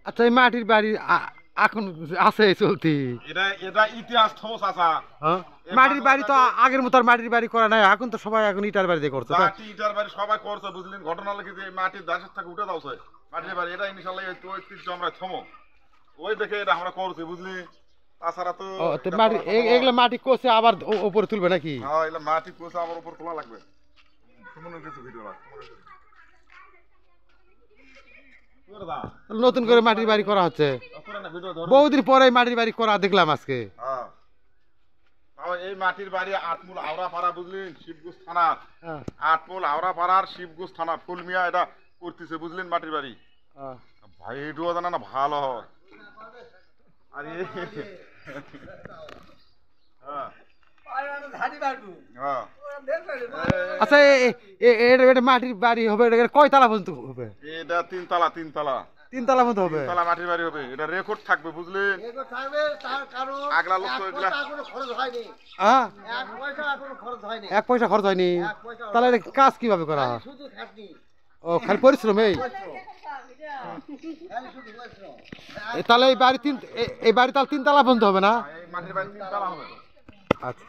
আচ্ছা এই মাটির বাড়ি এখন আছে চলতি এটা ইতিহাস থমস আসা। মাটির বাড়ি তো আগের মতো আর মাটির বাড়ি করা নাই, এখন তো সবাই এখন ইটার বাড়ি দিয়ে করছে। ইটার বাড়ি সবাই করছে বুঝলেন, ঘটনা লেগে যে মাটির দাসের থেকে উঠে দাও মাটির বাড়ি, এটা ইনশাল্লাহ ঐতিহ্য আমরা থমো ওই দেখে এটা আমরা করছি বুঝলি। তাছাড়া তো মাটি এগুলো মাটি কোষে আবার উপরে তুলবে নাকি? হ্যাঁ এগুলো মাটি কোষে আবার উপর তোলা লাগবে। কিছু ভিডিও নতুন করে মাটির বাড়ি করা হচ্ছে, বহুদিন পরে মাটির বাড়ি করা দেখলাম আজকে। এই মাটির বাড়ি আটমূল আওড়া পাড়া বুঝলেন, শিবগুজ থানা, আটমূল আওড়া পাড়ার শিবগুজ থানা ফুলমিয়া এটা করতেছে বুঝলেন মাটির বাড়ি। ভাই এটুও জানা না ভালো হয়। আরে আচ্ছা এটা মাটির বাড়ি হবে, কয় তালা পর্যন্ত হবে? এটা তিনতলা তিনতলা তিনতলা মতো হবে, তিনতলা মাটির বাড়ি হবে। এটা রেকর্ড থাকবে বুঝলেন, আগলা লোক এক পয়সা খরচ হয়নি। তাহলে কাজ কিভাবে করা হয়? ও খালি পরিশ্রম। তাহলে এই বাড়ি তাহলে তিনতলা পর্যন্ত হবে না? মাটির বাড়ি তিনতলা হবে। আচ্ছা